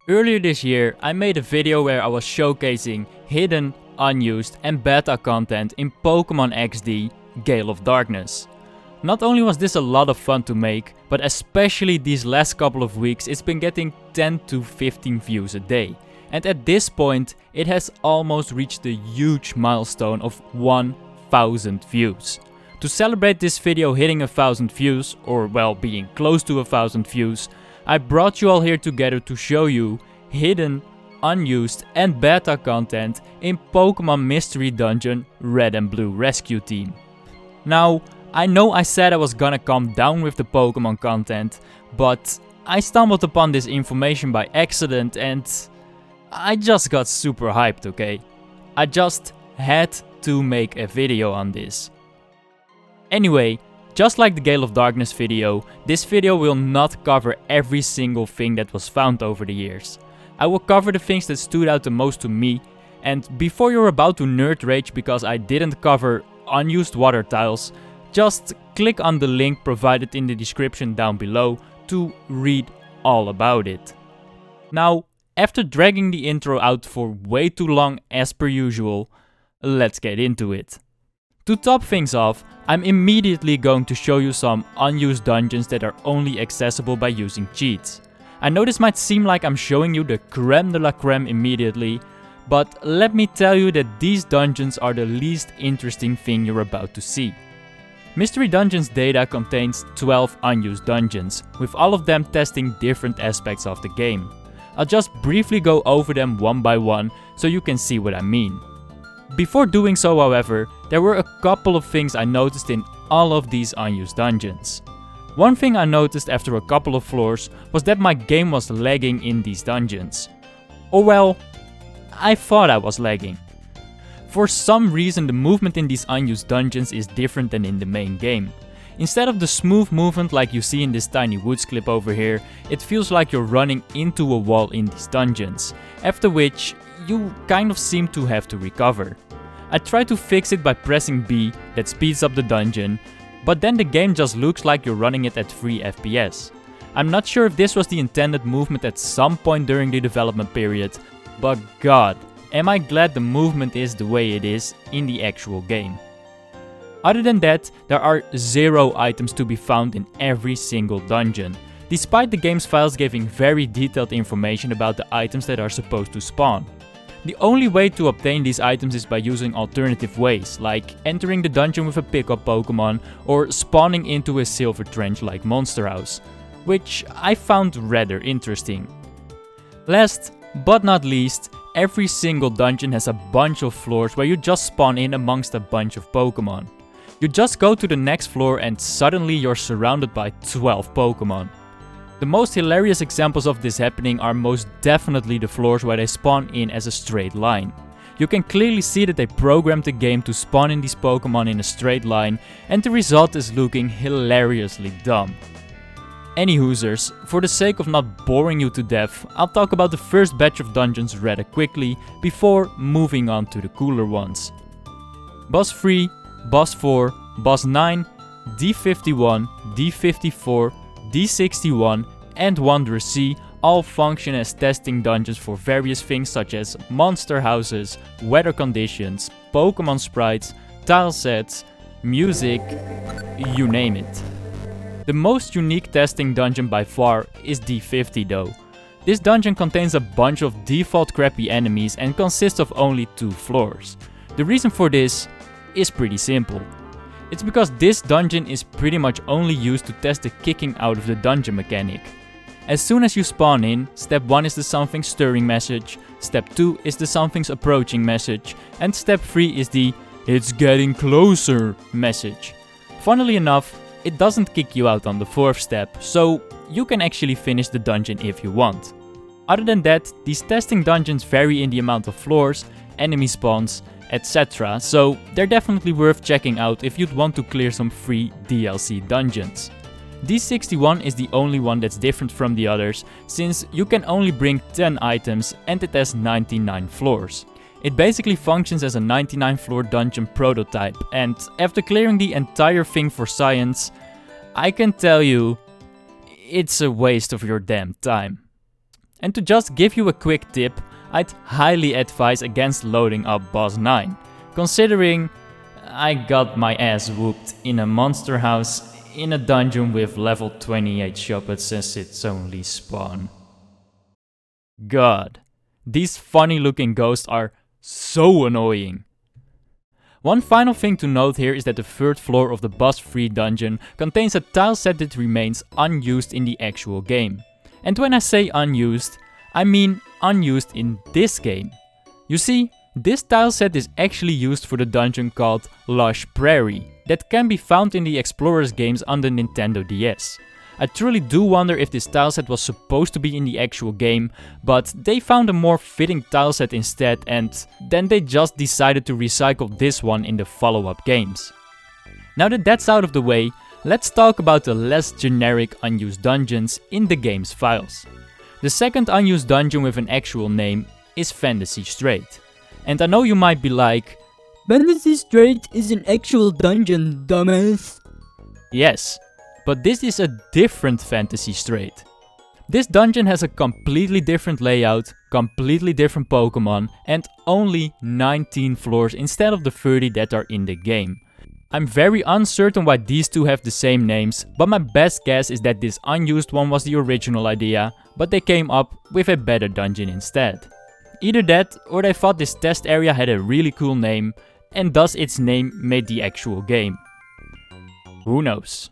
Earlier this year, I made a video where I was showcasing hidden, unused and beta content in Pokémon XD Gale of Darkness. Not only was this a lot of fun to make, but especially these last couple of weeks it's been getting 10 to 15 views a day. And at this point, it has almost reached the huge milestone of 1000 views. To celebrate this video hitting 1000 views, or well, being close to 1000 views, I brought you all here together to show you hidden, unused and beta content in Pokémon Mystery Dungeon Red and Blue Rescue Team. Now, I know I said I was gonna calm down with the Pokémon content, but I stumbled upon this information by accident and I just got super hyped, okay? I just had to make a video on this. Anyway, just like the Gale of Darkness video, this video will not cover every single thing that was found over the years. I will cover the things that stood out the most to me, and before you're about to nerd rage because I didn't cover unused water tiles, just click on the link provided in the description down below to read all about it. Now, after dragging the intro out for way too long as per usual, let's get into it. To top things off, I'm immediately going to show you some unused dungeons that are only accessible by using cheats. I know this might seem like I'm showing you the creme de la creme immediately, but let me tell you that these dungeons are the least interesting thing you're about to see. Mystery Dungeon's data contains 12 unused dungeons, with all of them testing different aspects of the game. I'll just briefly go over them one by one so you can see what I mean. Before doing so, however, there were a couple of things I noticed in all of these unused dungeons. One thing I noticed after a couple of floors was that my game was lagging in these dungeons. Or well, I thought I was lagging. For some reason the movement in these unused dungeons is different than in the main game. Instead of the smooth movement like you see in this tiny woods clip over here, it feels like you're running into a wall in these dungeons, after which you kind of seem to have to recover. I tried to fix it by pressing B, that speeds up the dungeon, but then the game just looks like you're running it at 3 FPS. I'm not sure if this was the intended movement at some point during the development period, but god, am I glad the movement is the way it is in the actual game. Other than that, there are 0 items to be found in every single dungeon, despite the game's files giving very detailed information about the items that are supposed to spawn. The only way to obtain these items is by using alternative ways, like entering the dungeon with a pickup Pokémon or spawning into a silver trench like Monster House, which I found rather interesting. Last but not least, every single dungeon has a bunch of floors where you just spawn in amongst a bunch of Pokémon. You just go to the next floor and suddenly you're surrounded by 12 Pokémon. The most hilarious examples of this happening are most definitely the floors where they spawn in as a straight line. You can clearly see that they programmed the game to spawn in these Pokémon in a straight line, and the result is looking hilariously dumb. Anyhoosers, for the sake of not boring you to death, I'll talk about the first batch of dungeons rather quickly before moving on to the cooler ones. Boss 3, Boss 4, Boss 9, D51, D54, D61 and Wanderer C all function as testing dungeons for various things such as monster houses, weather conditions, Pokémon sprites, tile sets, music, you name it. The most unique testing dungeon by far is D50 though. This dungeon contains a bunch of default crappy enemies and consists of only 2 floors. The reason for this is pretty simple. It's because this dungeon is pretty much only used to test the kicking out of the dungeon mechanic. As soon as you spawn in, step 1 is the something's stirring message, step 2 is the something's approaching message, and step 3 is the it's getting closer message. Funnily enough, it doesn't kick you out on the 4th step, so you can actually finish the dungeon if you want. Other than that, these testing dungeons vary in the amount of floors, enemy spawns, etc. So they're definitely worth checking out if you'd want to clear some free DLC dungeons. D61 is the only one that's different from the others, since you can only bring 10 items and it has 99 floors. It basically functions as a 99 floor dungeon prototype, and after clearing the entire thing for science, I can tell you, it's a waste of your damn time. And to just give you a quick tip, I'd highly advise against loading up boss 9, considering I got my ass whooped in a monster house in a dungeon with level 28 shoutout as its only spawn. God, these funny looking ghosts are so annoying. One final thing to note here is that the third floor of the boss free dungeon contains a tile set that remains unused in the actual game. And when I say unused, I mean unused in this game. You see, this tile set is actually used for the dungeon called Lush Prairie, that can be found in the Explorers games on the Nintendo DS. I truly do wonder if this tile set was supposed to be in the actual game, but they found a more fitting tile set instead, and then they just decided to recycle this one in the follow-up games. Now that that's out of the way, let's talk about the less generic unused dungeons in the game's files. The second unused dungeon with an actual name is Fantasy Strait. And I know you might be like, Fantasy Strait is an actual dungeon, dumbass. Yes, but this is a different Fantasy Strait. This dungeon has a completely different layout, completely different Pokémon, and only 19 floors instead of the 30 that are in the game. I'm very uncertain why these two have the same names, but my best guess is that this unused one was the original idea, but they came up with a better dungeon instead. Either that, or they thought this test area had a really cool name, and thus its name made the actual game. Who knows?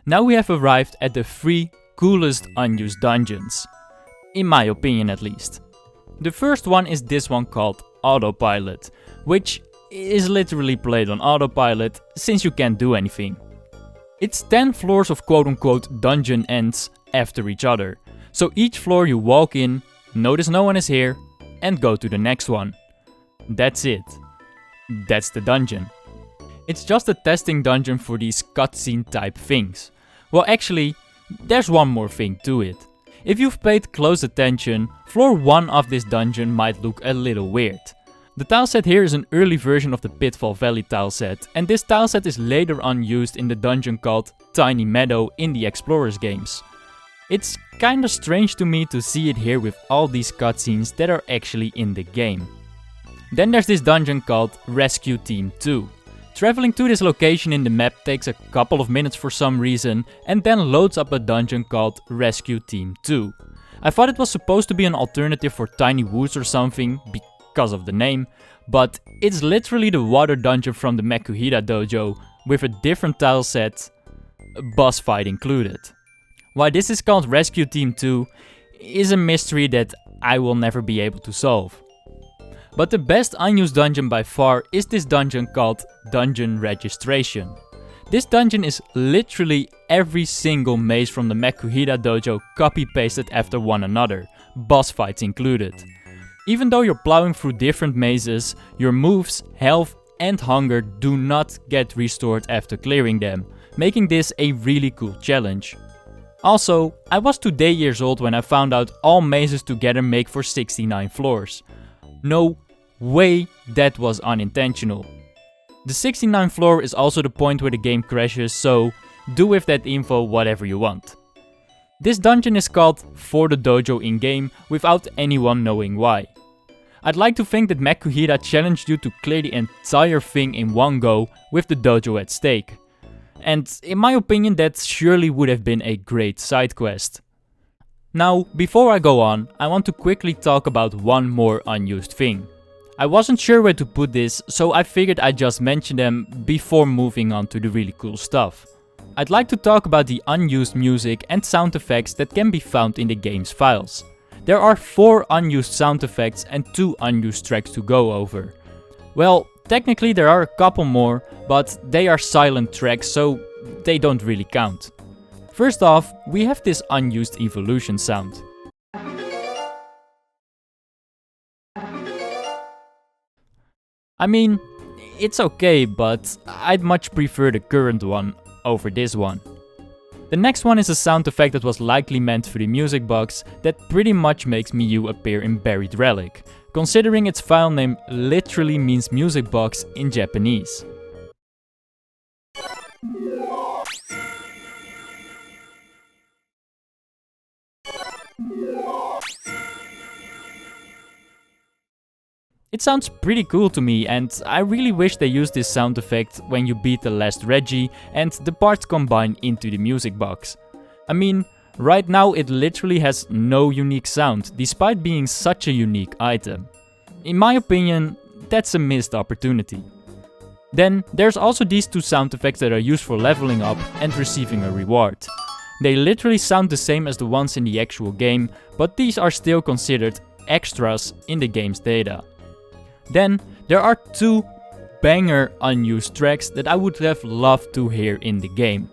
Now we have arrived at the 3 coolest unused dungeons. In my opinion at least. The first one is this one called Autopilot, which is literally played on autopilot since you can't do anything. It's 10 floors of quote-unquote dungeon ends after each other. So each floor you walk in, notice no one is here, and go to the next one. That's it. That's the dungeon. It's just a testing dungeon for these cutscene type things. Well, actually, there's one more thing to it. If you've paid close attention, floor 1 of this dungeon might look a little weird. The tileset here is an early version of the Pitfall Valley tileset, and this tileset is later on used in the dungeon called Tiny Meadow in the Explorers games. It's kinda strange to me to see it here with all these cutscenes that are actually in the game. Then there's this dungeon called Rescue Team 2. Traveling to this location in the map takes a couple of minutes for some reason, and then loads up a dungeon called Rescue Team 2. I thought it was supposed to be an alternative for Tiny Woods or something, because of the name, but it's literally the water dungeon from the Makuhita dojo with a different tile set, boss fight included. Why this is called Rescue Team 2 is a mystery that I will never be able to solve. But the best unused dungeon by far is this dungeon called Dungeon Registration. This dungeon is literally every single maze from the Makuhita dojo copy-pasted after one another, boss fights included. Even though you're plowing through different mazes, your moves, health and hunger do not get restored after clearing them, making this a really cool challenge. Also, I was 2 years old when I found out all mazes together make for 69 floors. No way that was unintentional. The 69th floor is also the point where the game crashes, so do with that info whatever you want. This dungeon is called For the Dojo in-game without anyone knowing why. I'd like to think that Makuhita challenged you to clear the entire thing in one go with the dojo at stake. And in my opinion that surely would have been a great side quest. Now, before I go on, I want to quickly talk about one more unused thing. I wasn't sure where to put this, so I figured I'd just mention them before moving on to the really cool stuff. I'd like to talk about the unused music and sound effects that can be found in the game's files. There are 4 unused sound effects and 2 unused tracks to go over. Well, technically there are a couple more, but they are silent tracks, so they don't really count. First off, we have this unused evolution sound. I mean, it's okay, but I'd much prefer the current one over this one. The next one is a sound effect that was likely meant for the music box that pretty much makes Miyu appear in Buried Relic, considering its file name literally means music box in Japanese. It sounds pretty cool to me, and I really wish they used this sound effect when you beat the last Reggie and the parts combine into the music box. I mean, right now it literally has no unique sound, despite being such a unique item. In my opinion, that's a missed opportunity. Then there's also these two sound effects that are used for leveling up and receiving a reward. They literally sound the same as the ones in the actual game, but these are still considered extras in the game's data. Then there are two banger unused tracks that I would have loved to hear in the game.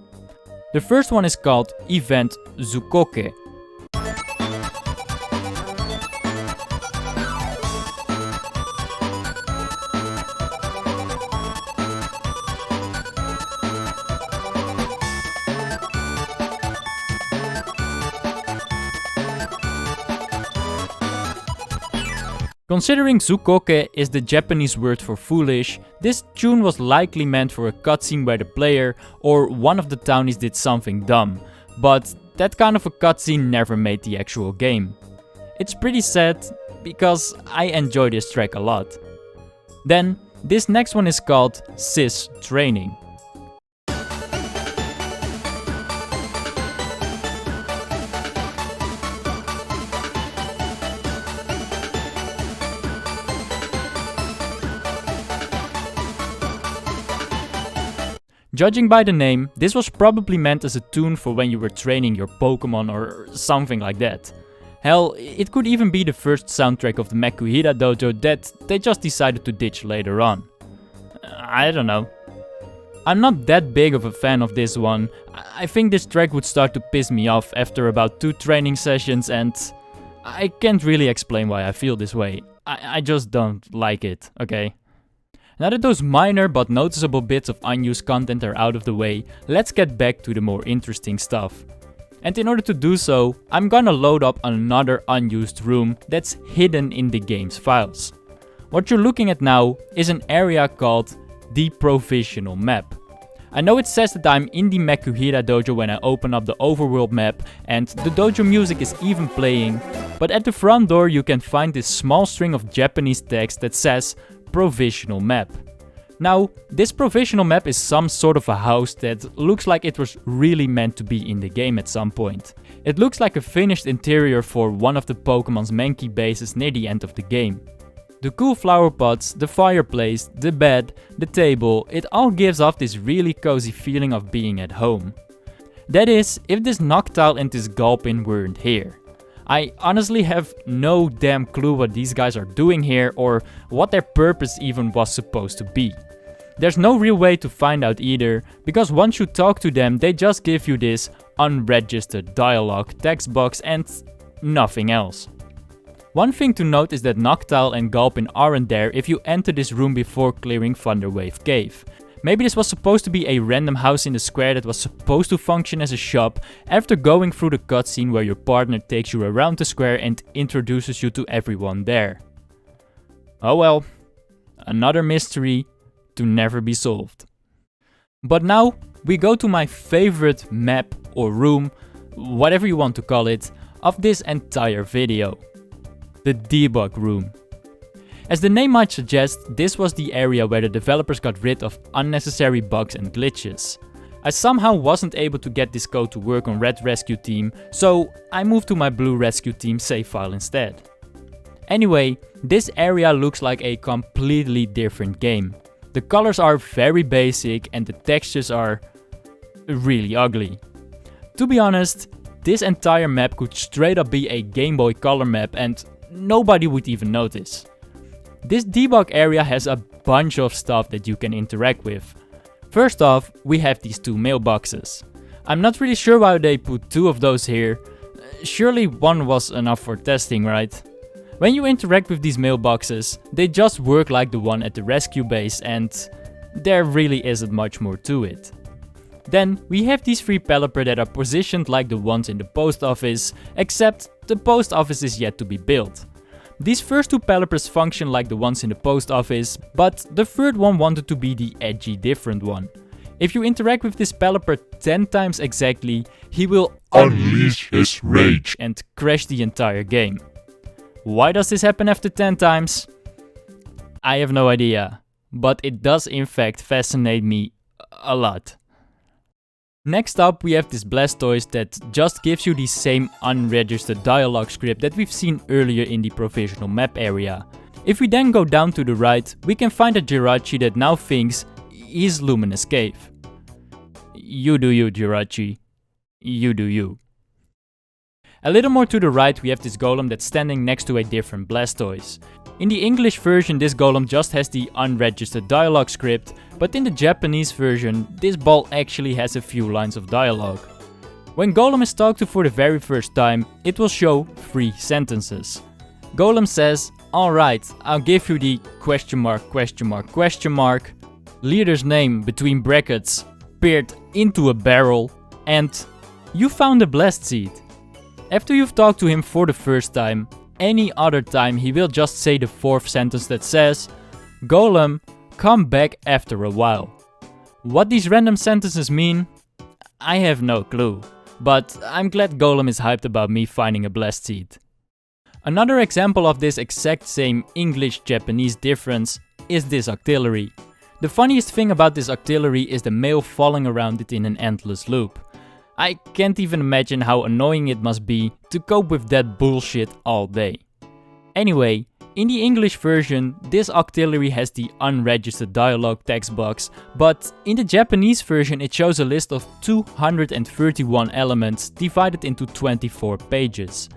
The first one is called Event Zukoke. Considering Zukoke is the Japanese word for foolish, this tune was likely meant for a cutscene where the player or one of the townies did something dumb, but that kind of a cutscene never made the actual game. It's pretty sad, because I enjoy this track a lot. Then, this next one is called Sis Training. Judging by the name, this was probably meant as a tune for when you were training your Pokémon or something like that. Hell, it could even be the first soundtrack of the Makuhira Dojo that they just decided to ditch later on. I don't know. I'm not that big of a fan of this one. I think this track would start to piss me off after about 2 training sessions, and I can't really explain why I feel this way. I just don't like it, okay? Now that those minor but noticeable bits of unused content are out of the way, let's get back to the more interesting stuff. And in order to do so, I'm gonna load up another unused room that's hidden in the game's files. What you're looking at now is an area called the Provisional Map. I know it says that I'm in the Makuhira Dojo when I open up the overworld map and the dojo music is even playing, but at the front door you can find this small string of Japanese text that says Provisional Map. Now, this provisional map is some sort of a house that looks like it was really meant to be in the game at some point. It looks like a finished interior for one of the Pokemon's Mankey bases near the end of the game. The cool flower pots, the fireplace, the bed, the table, it all gives off this really cozy feeling of being at home. That is, if this Noctowl and this Gulpin weren't here. I honestly have no damn clue what these guys are doing here or what their purpose even was supposed to be. There's no real way to find out either, because once you talk to them they just give you this unregistered dialogue text box and nothing else. One thing to note is that Noctowl and Gulpin aren't there if you enter this room before clearing Thunderwave Cave. Maybe this was supposed to be a random house in the square that was supposed to function as a shop after going through the cutscene where your partner takes you around the square and introduces you to everyone there. Oh well, another mystery to never be solved. But now we go to my favorite map or room, whatever you want to call it, of this entire video. The debug room. As the name might suggest, this was the area where the developers got rid of unnecessary bugs and glitches. I somehow wasn't able to get this code to work on Red Rescue Team, so I moved to my Blue Rescue Team save file instead. Anyway, this area looks like a completely different game. The colors are very basic and the textures are really ugly. To be honest, this entire map could straight up be a Game Boy Color map and nobody would even notice. This debug area has a bunch of stuff that you can interact with. First off, we have these 2 mailboxes. I'm not really sure why they put 2 of those here. Surely one was enough for testing, right? When you interact with these mailboxes, they just work like the one at the rescue base and there really isn't much more to it. Then we have these 3 Pelipper that are positioned like the ones in the post office, except the post office is yet to be built. These first 2 Pelippers function like the ones in the post office, but the third one wanted to be the edgy different one. If you interact with this Pelipper 10 times exactly, he will unleash his rage and crash the entire game. Why does this happen after 10 times? I have no idea, but it does in fact fascinate me a lot. Next up we have this Blastoise that just gives you the same unregistered dialogue script that we've seen earlier in the provisional map area. If we then go down to the right, we can find a Jirachi that now thinks he's Luminous Cave. You do you, Jirachi. You do you. A little more to the right we have this golem that's standing next to a different Blastoise. In the English version this golem just has the unregistered dialogue script, but in the Japanese version this ball actually has a few lines of dialogue. When Golem is talked to for the very first time, it will show 3 sentences. Golem says, "Alright, I'll give you the ... leader's name between brackets, peered into a barrel, and you found a blast seed." After you've talked to him for the first time, any other time he will just say the 4th sentence that says, "Golem, come back after a while." What these random sentences mean, I have no clue, but I'm glad Golem is hyped about me finding a blast seed. Another example of this exact same English-Japanese difference is this Octillery. The funniest thing about this Octillery is the mail falling around it in an endless loop. I can't even imagine how annoying it must be to cope with that bullshit all day. Anyway, in the English version, this Octillery has the unregistered dialogue text box, but in the Japanese version it shows a list of 231 elements divided into 24 pages.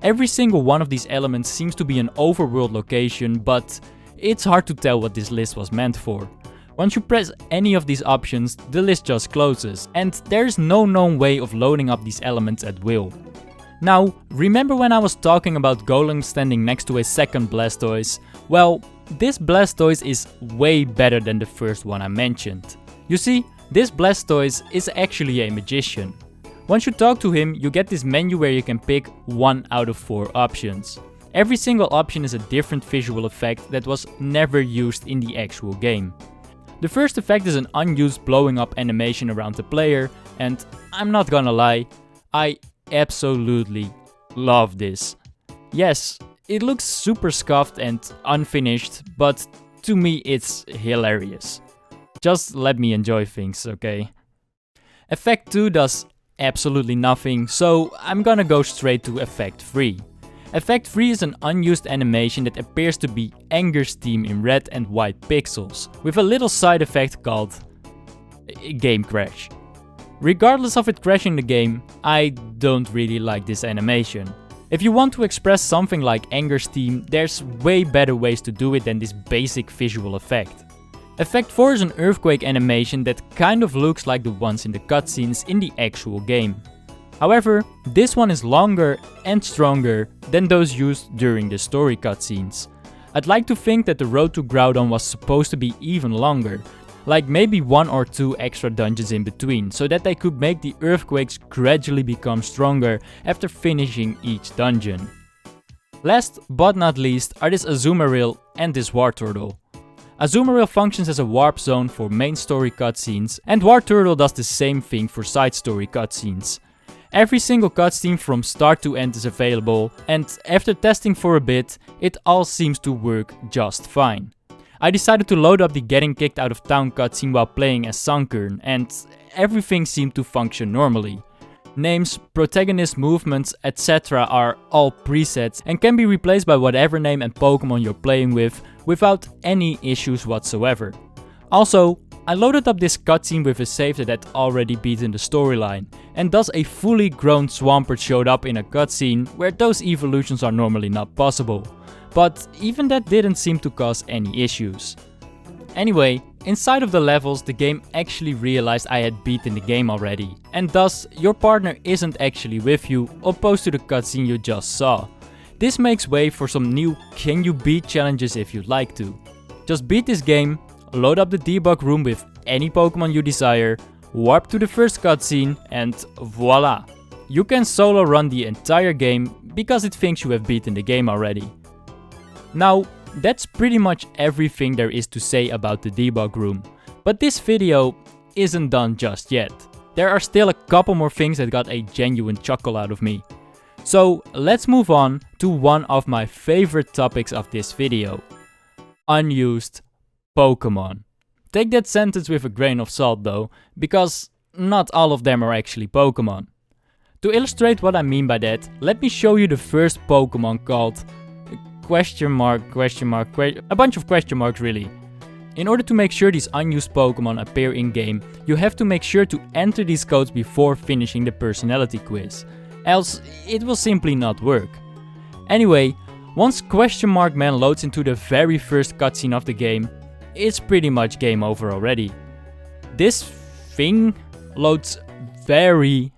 Every single one of these elements seems to be an overworld location, but it's hard to tell what this list was meant for. Once you press any of these options, the list just closes, and there's no known way of loading up these elements at will. Now, remember when I was talking about Golem standing next to a second Blastoise? Well, this Blastoise is way better than the first one I mentioned. You see, this Blastoise is actually a magician. Once you talk to him, you get this menu where you can pick 1 out of 4 options. Every single option is a different visual effect that was never used in the actual game. The first effect is an unused blowing up animation around the player, and I'm not gonna lie, I absolutely love this. Yes, it looks super scuffed and unfinished, but to me it's hilarious. Just let me enjoy things, okay? Effect 2 does absolutely nothing, so I'm gonna go straight to Effect 3. Effect 3 is an unused animation that appears to be anger steam in red and white pixels, with a little side effect called game crash. Regardless of it crashing the game, I don't really like this animation. If you want to express something like anger steam, there's way better ways to do it than this basic visual effect. Effect 4 is an earthquake animation that kind of looks like the ones in the cutscenes in the actual game. However, this one is longer and stronger than those used during the story cutscenes. I'd like to think that the road to Groudon was supposed to be even longer, like maybe 1 or 2 extra dungeons in between, so that they could make the earthquakes gradually become stronger after finishing each dungeon. Last but not least are this Azumarill and this Wartortle. Azumarill functions as a warp zone for main story cutscenes, and Wartortle does the same thing for side story cutscenes. Every single cutscene from start to end is available, and after testing for a bit, it all seems to work just fine. I decided to load up the getting kicked out of town cutscene while playing as Sunkern, and everything seemed to function normally. Names, protagonist movements, etc. are all presets and can be replaced by whatever name and Pokémon you're playing with without any issues whatsoever. Also, I loaded up this cutscene with a save that had already beaten the storyline, and thus a fully grown Swampert showed up in a cutscene where those evolutions are normally not possible. But even that didn't seem to cause any issues. Anyway, inside of the levels the game actually realized I had beaten the game already, and thus your partner isn't actually with you opposed to the cutscene you just saw. This makes way for some new can you beat challenges if you'd like to. Just beat this game, load up the debug room with any Pokemon you desire, warp to the first cutscene, and voila! You can solo run the entire game because it thinks you have beaten the game already. Now, that's pretty much everything there is to say about the debug room, but this video isn't done just yet. There are still a couple more things that got a genuine chuckle out of me. So let's move on to one of my favorite topics of this video. unused Pokémon. Take that sentence with a grain of salt though, because not all of them are actually Pokémon. To illustrate what I mean by that, let me show you the first Pokémon called a bunch of question marks really. In order to make sure these unused Pokémon appear in-game, you have to make sure to enter these codes before finishing the personality quiz, else it will simply not work. Anyway, once Question Mark Man loads into the very first cutscene of the game, it's pretty much game over already. This thing loads very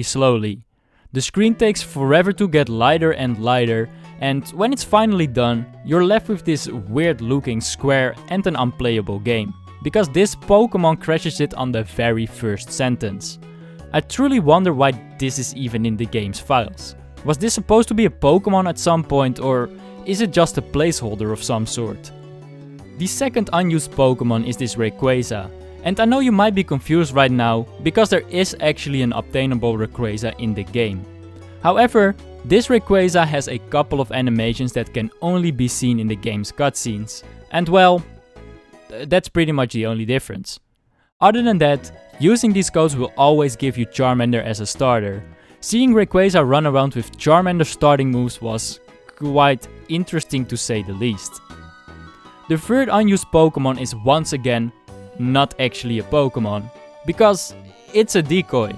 slowly. The screen takes forever to get lighter and lighter, and when it's finally done, you're left with this weird looking square and an unplayable game, because this Pokémon crashes it on the very first sentence. I truly wonder why this is even in the game's files. Was this supposed to be a Pokémon at some point, or is it just a placeholder of some sort? The second unused Pokémon is this Rayquaza, and I know you might be confused right now, because there is actually an obtainable Rayquaza in the game. However, this Rayquaza has a couple of animations that can only be seen in the game's cutscenes, and well, that's pretty much the only difference. Other than that, using these codes will always give you Charmander as a starter. Seeing Rayquaza run around with Charmander starting moves was quite interesting to say the least. The third unused Pokémon is once again not actually a Pokémon, because it's a decoy.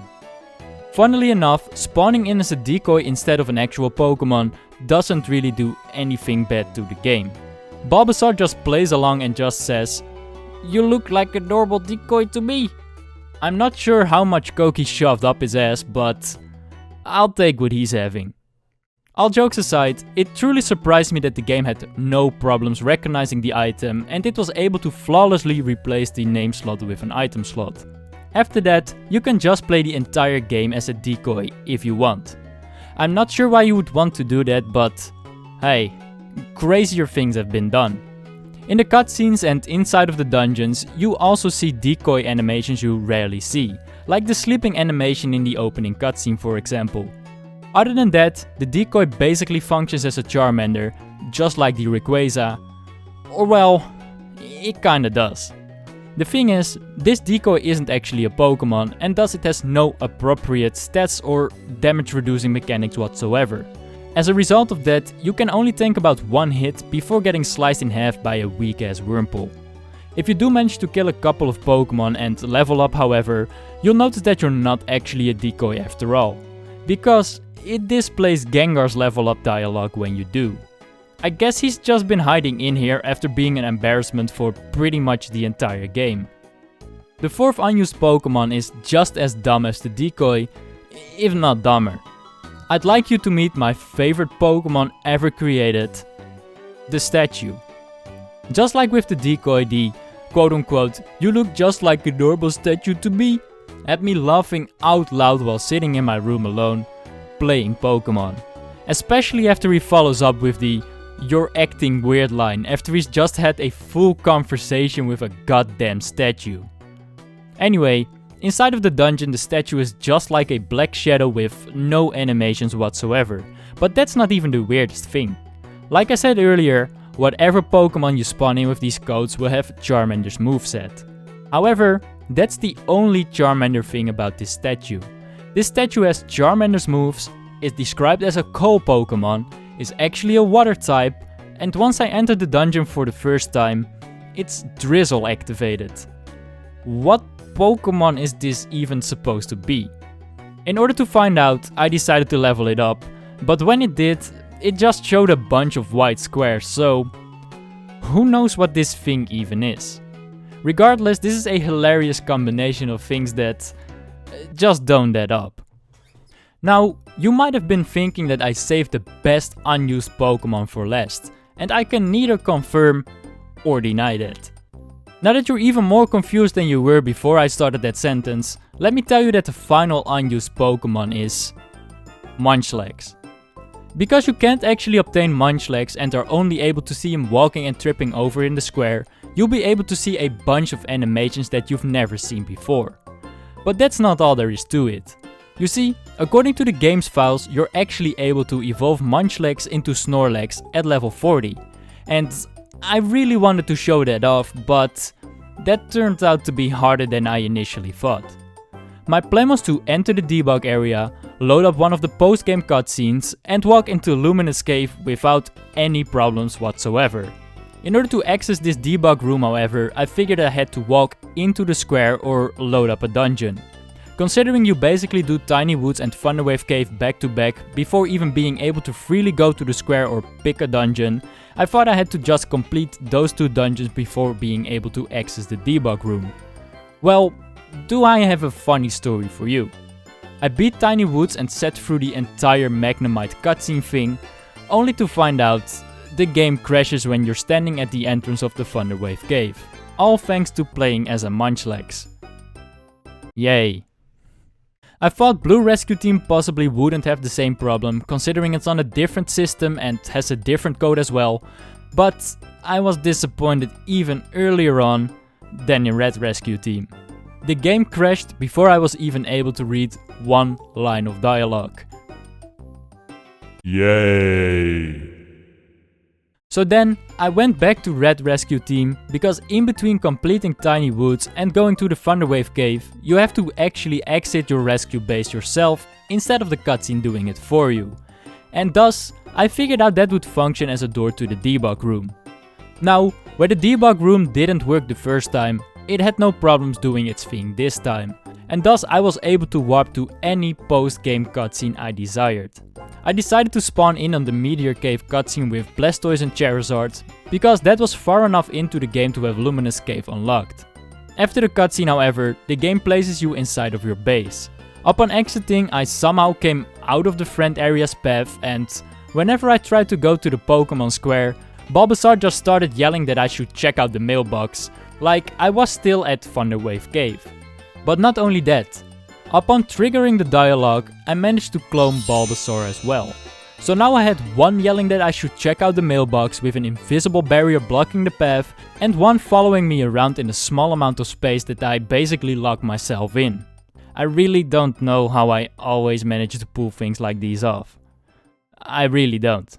Funnily enough, spawning in as a decoy instead of an actual Pokémon doesn't really do anything bad to the game. Bulbasaur just plays along and just says, "You look like a normal decoy to me." I'm not sure how much coke he shoved up his ass, but I'll take what he's having. All jokes aside, it truly surprised me that the game had no problems recognizing the item and it was able to flawlessly replace the name slot with an item slot. After that, you can just play the entire game as a decoy if you want. I'm not sure why you would want to do that, but hey, crazier things have been done. In the cutscenes and inside of the dungeons, you also see decoy animations you rarely see, like the sleeping animation in the opening cutscene for example. Other than that, the decoy basically functions as a Charmander, just like the Rayquaza, or well, it kinda does. The thing is, this decoy isn't actually a Pokémon and thus it has no appropriate stats or damage reducing mechanics whatsoever. As a result of that, you can only tank about one hit before getting sliced in half by a weak ass Wurmple. If you do manage to kill a couple of Pokémon and level up however, you'll notice that you're not actually a decoy after all, because it displays Gengar's level up dialogue when you do. I guess he's just been hiding in here after being an embarrassment for pretty much the entire game. The fourth unused Pokémon is just as dumb as the decoy, if not dumber. I'd like you to meet my favorite Pokémon ever created, the statue. Just like with the decoy, the quote-unquote, "you look just like a normal statue to me," had me laughing out loud while sitting in my room alone, playing Pokémon. Especially after he follows up with the "you're acting weird" line after he's just had a full conversation with a goddamn statue. Anyway, inside of the dungeon the statue is just like a black shadow with no animations whatsoever, but that's not even the weirdest thing. Like I said earlier, whatever Pokémon you spawn in with these codes will have Charmander's moveset. However, that's the only Charmander thing about this statue. This statue has Charmander's moves, is described as a coal Pokémon, is actually a water type, and once I entered the dungeon for the first time, it's Drizzle activated. What Pokémon is this even supposed to be? In order to find out, I decided to level it up, but when it did, it just showed a bunch of white squares, so who knows what this thing even is. Regardless, this is a hilarious combination of things that just don't add up. Now, you might have been thinking that I saved the best unused Pokémon for last, and I can neither confirm or deny that. Now that you're even more confused than you were before I started that sentence, let me tell you that the final unused Pokémon is Munchlax. Because you can't actually obtain Munchlax and are only able to see him walking and tripping over in the square, you'll be able to see a bunch of animations that you've never seen before. But that's not all there is to it. You see, according to the game's files, you're actually able to evolve Munchlax into Snorlax at level 40. And I really wanted to show that off, but that turned out to be harder than I initially thought. My plan was to enter the debug area, load up one of the post-game cutscenes and walk into Luminous Cave without any problems whatsoever. In order to access this debug room, however, I figured I had to walk into the square or load up a dungeon. Considering you basically do Tiny Woods and Thunderwave Cave back to back before even being able to freely go to the square or pick a dungeon, I thought I had to just complete those two dungeons before being able to access the debug room. Well, do I have a funny story for you. I beat Tiny Woods and sat through the entire Magnemite cutscene thing, only to find out the game crashes when you're standing at the entrance of the Thunderwave Cave. All thanks to playing as a Munchlax. Yay. I thought Blue Rescue Team possibly wouldn't have the same problem, considering it's on a different system and has a different code as well, but I was disappointed even earlier on than in Red Rescue Team. The game crashed before I was even able to read one line of dialogue. Yay! So then I went back to Red Rescue Team, because in between completing Tiny Woods and going to the Thunderwave Cave, you have to actually exit your rescue base yourself instead of the cutscene doing it for you. And thus, I figured out that would function as a door to the debug room. Now, where the debug room didn't work the first time, it had no problems doing its thing this time. And thus I was able to warp to any post-game cutscene I desired. I decided to spawn in on the Meteor Cave cutscene with Blastoise and Charizard, because that was far enough into the game to have Luminous Cave unlocked. After the cutscene, however, the game places you inside of your base. Upon exiting, I somehow came out of the friend area's path, and whenever I tried to go to the Pokémon Square, Bulbasaur just started yelling that I should check out the mailbox, like I was still at Thunderwave Cave. But not only that, upon triggering the dialogue, I managed to clone Bulbasaur as well. So now I had one yelling that I should check out the mailbox with an invisible barrier blocking the path, and one following me around in a small amount of space that I basically locked myself in. I really don't know how I always manage to pull things like these off. I really don't.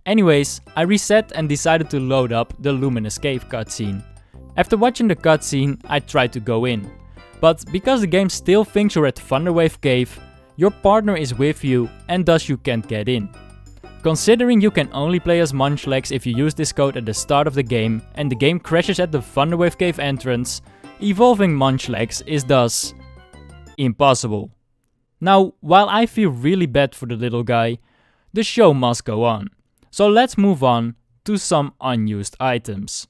Anyways, I reset and decided to load up the Luminous Cave cutscene. After watching the cutscene, I tried to go in. But because the game still thinks you're at Thunderwave Cave, your partner is with you and thus you can't get in. Considering you can only play as Munchlax if you use this code at the start of the game and the game crashes at the Thunderwave Cave entrance, evolving Munchlax is thus impossible. Now, while I feel really bad for the little guy, the show must go on. So let's move on to some unused items.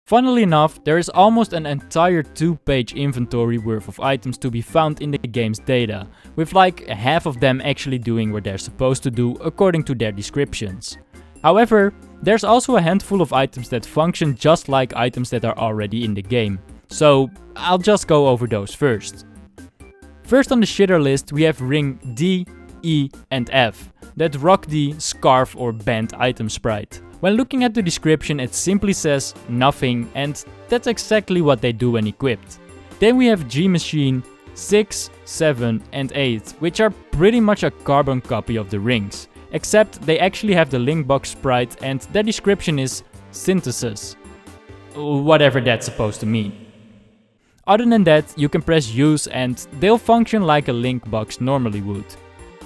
Funnily enough, there is almost an entire 2-page inventory worth of items to be found in the game's data, with like half of them actually doing what they're supposed to do according to their descriptions. However, there's also a handful of items that function just like items that are already in the game, so I'll just go over those first. First on the shitter list we have ring D, E and F, that rock the scarf or band item sprite. When looking at the description it simply says nothing, and that's exactly what they do when equipped. Then we have G Machine, 6, 7 and 8, which are pretty much a carbon copy of the rings, except they actually have the link box sprite and their description is synthesis. Whatever that's supposed to mean. Other than that, you can press use and they'll function like a link box normally would.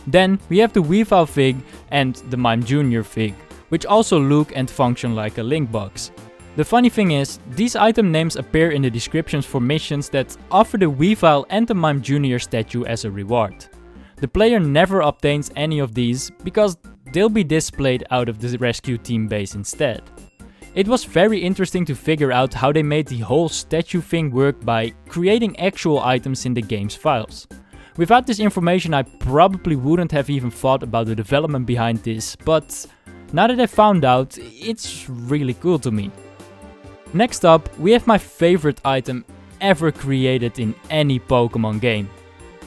Then we have the Weavile Fig and the Mime Jr. Fig, which also look and function like a link box. The funny thing is, these item names appear in the descriptions for missions that offer the Weavile and the Mime Jr. statue as a reward. The player never obtains any of these because they'll be displayed out of the rescue team base instead. It was very interesting to figure out how they made the whole statue thing work by creating actual items in the game's files. Without this information I probably wouldn't have even thought about the development behind this, but now that I found out, it's really cool to me. Next up, we have my favorite item ever created in any Pokémon game,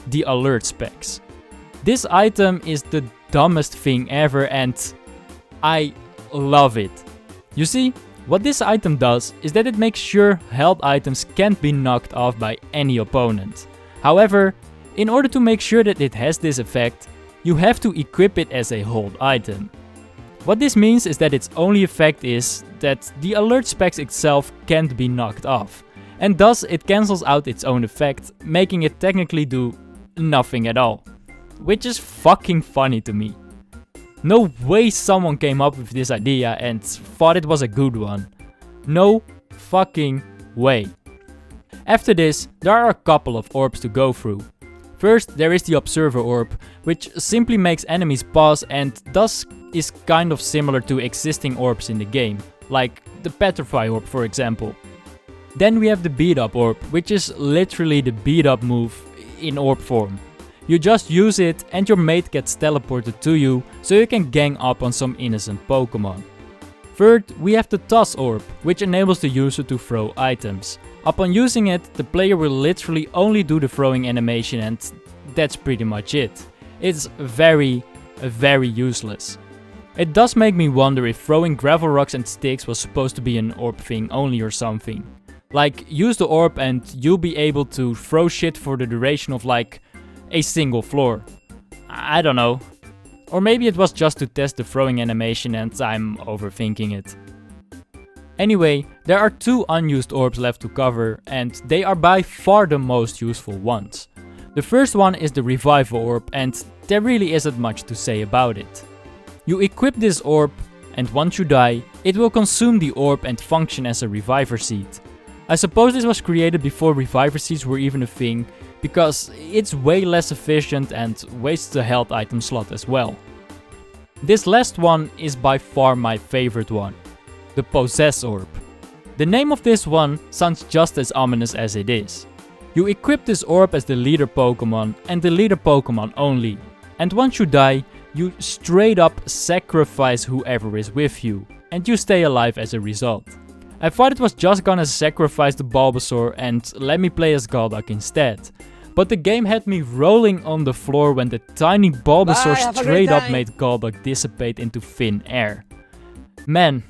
the alert specs. This item is the dumbest thing ever and I love it. You see, what this item does is that it makes sure held items can't be knocked off by any opponent. However, in order to make sure that it has this effect, you have to equip it as a hold item. What this means is that its only effect is that the alert specs itself can't be knocked off, and thus it cancels out its own effect, making it technically do nothing at all. Which is fucking funny to me. No way someone came up with this idea and thought it was a good one. No fucking way. After this, there are a couple of orbs to go through. First, there is the Observer Orb, which simply makes enemies pause and thus is kind of similar to existing orbs in the game, like the Petrify Orb for example. Then we have the Beat Up Orb, which is literally the beat up move in orb form. You just use it and your mate gets teleported to you, so you can gang up on some innocent Pokémon. Third, we have the Toss Orb, which enables the user to throw items. Upon using it, the player will literally only do the throwing animation and that's pretty much it. It's very useless. It does make me wonder if throwing gravel rocks and sticks was supposed to be an orb thing only or something. Like, use the orb and you'll be able to throw shit for the duration of like a single floor. I don't know. Or maybe it was just to test the throwing animation and I'm overthinking it. Anyway, there are 2 unused orbs left to cover and they are by far the most useful ones. The first one is the Revival Orb and there really isn't much to say about it. You equip this orb and once you die, it will consume the orb and function as a Reviver Seed. I suppose this was created before Reviver Seeds were even a thing, because it's way less efficient and wastes the health item slot as well. This last one is by far my favorite one, the Possess Orb. The name of this one sounds just as ominous as it is. You equip this orb as the leader Pokémon and the leader Pokémon only, and once you die, you straight up sacrifice whoever is with you, and you stay alive as a result. I thought it was just gonna sacrifice the Bulbasaur and let me play as Golduck instead. But the game had me rolling on the floor when the tiny Bulbasaur straight up made Golduck dissipate into thin air. Man,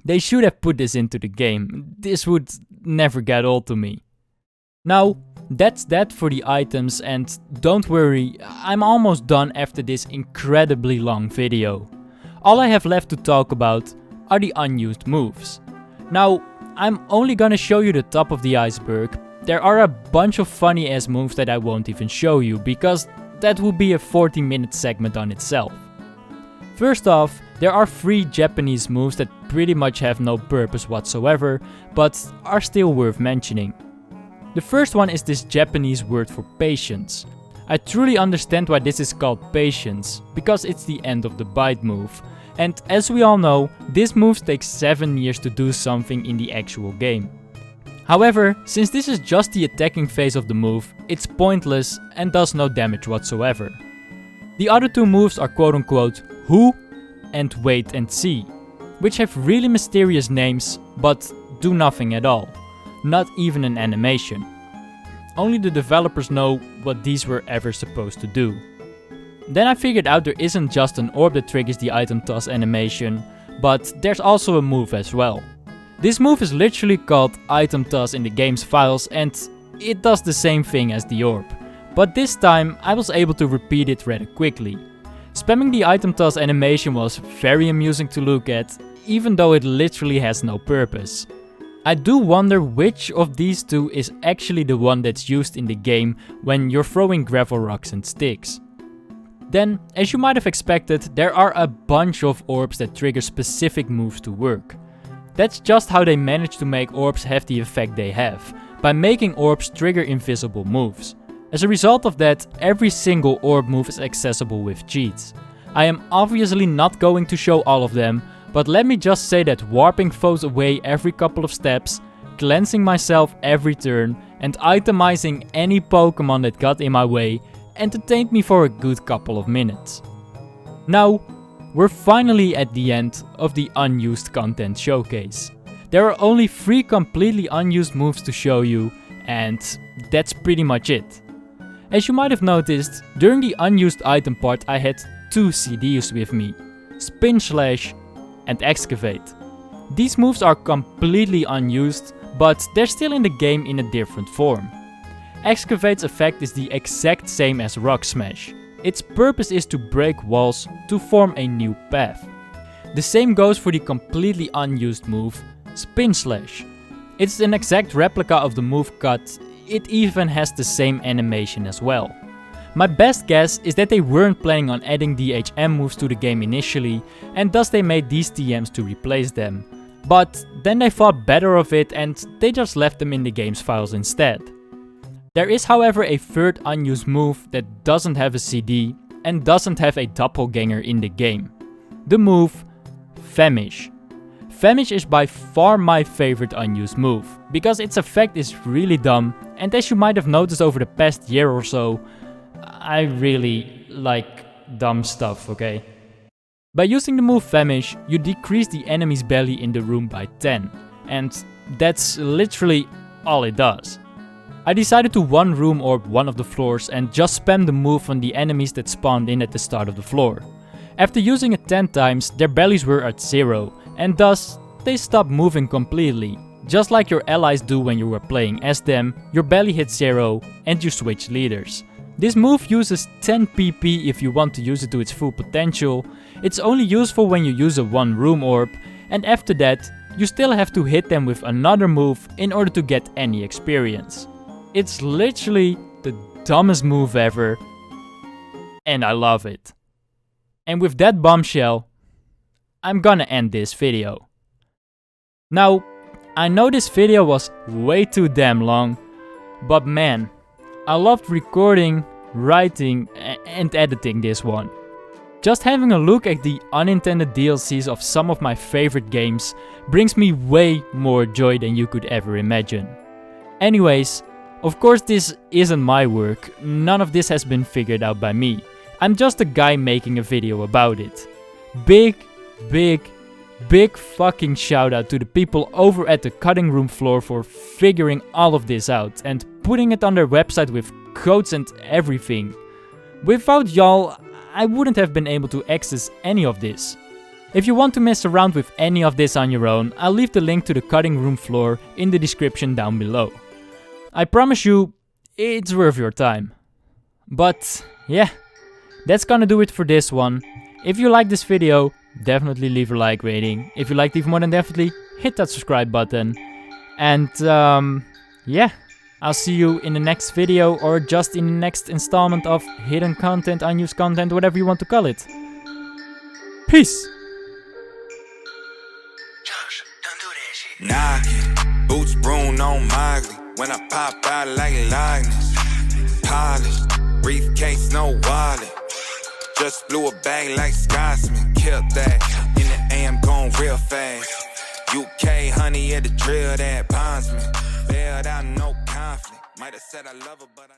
they should have put this into the game. This would never get old to me. Now, that's that for the items and don't worry, I'm almost done after this incredibly long video. All I have left to talk about are the unused moves. Now, I'm only gonna show you the top of the iceberg. There are a bunch of funny ass moves that I won't even show you, because that would be a 40-minute segment on itself. First off, there are 3 Japanese moves that pretty much have no purpose whatsoever, but are still worth mentioning. The first one is this Japanese word for patience. I truly understand why this is called patience, because it's the end of the bite move. And as we all know, this move takes 7 years to do something in the actual game. However, since this is just the attacking phase of the move, it's pointless and does no damage whatsoever. The other 2 moves are quote unquote who and wait and see, which have really mysterious names but do nothing at all, not even an animation. Only the developers know what these were ever supposed to do. Then I figured out there isn't just an orb that triggers the item toss animation, but there's also a move as well. This move is literally called item toss in the game's files and it does the same thing as the orb. But this time I was able to repeat it rather quickly. Spamming the item toss animation was very amusing to look at, even though it literally has no purpose. I do wonder which of these 2 is actually the one that's used in the game when you're throwing gravel rocks and sticks. Then, as you might have expected, there are a bunch of orbs that trigger specific moves to work. That's just how they manage to make orbs have the effect they have, by making orbs trigger invisible moves. As a result of that, every single orb move is accessible with cheats. I am obviously not going to show all of them, but let me just say that warping foes away every couple of steps, cleansing myself every turn, and itemizing any Pokémon that got in my way entertained me for a good couple of minutes. Now, we're finally at the end of the unused content showcase. There are only 3 completely unused moves to show you, and that's pretty much it. As you might have noticed, during the unused item part I had 2 CDs with me, Spin Slash and Excavate. These moves are completely unused, but they're still in the game in a different form. Excavate's effect is the exact same as Rock Smash. Its purpose is to break walls to form a new path. The same goes for the completely unused move, Spin Slash. It's an exact replica of the move cut, it even has the same animation as well. My best guess is that they weren't planning on adding DHM moves to the game initially, and thus they made these TMs to replace them. But then they thought better of it and they just left them in the game's files instead. There is however a third unused move that doesn't have a CD and doesn't have a doppelganger in the game. The move Famish. Famish is by far my favorite unused move, because its effect is really dumb, and as you might have noticed over the past year or so, I really like dumb stuff, okay? By using the move Famish, you decrease the enemy's belly in the room by 10, and that's literally all it does. I decided to one room orb one of the floors and just spam the move on the enemies that spawned in at the start of the floor. After using it 10 times, their bellies were at 0, and thus they stopped moving completely. Just like your allies do when you were playing as them, your belly hits 0 and you switch leaders. This move uses 10 PP if you want to use it to its full potential. It's only useful when you use a one room orb, and after that you still have to hit them with another move in order to get any experience. It's literally the dumbest move ever, and I love it. And with that bombshell, I'm gonna end this video. Now, I know this video was way too damn long, but man, I loved recording, writing and editing this one. Just having a look at the unintended DLCs of some of my favorite games brings me way more joy than you could ever imagine. Anyways, of course this isn't my work, none of this has been figured out by me. I'm just a guy making a video about it. Big fucking shout out to the people over at the cutting room floor for figuring all of this out and putting it on their website with codes and everything. Without y'all, I wouldn't have been able to access any of this. If you want to mess around with any of this on your own, I'll leave the link to the cutting room floor in the description down below. I promise you, it's worth your time. But yeah, that's gonna do it for this one. If you like this video, definitely leave a like rating. If you liked even more than definitely, hit that subscribe button. And yeah, I'll see you in the next video or just in the next installment of hidden content, unused content, whatever you want to call it. Peace! Josh, don't do that shit. Knocking, boots broom on Miley. When I pop out like likeness. Polished, briefcase, no wallet. Just blew a bag like Scotsman. Killed that, in the AM going real fast. UK honey at the drill that Pondsman. Bailed out, no conflict. Might have said I love her, but I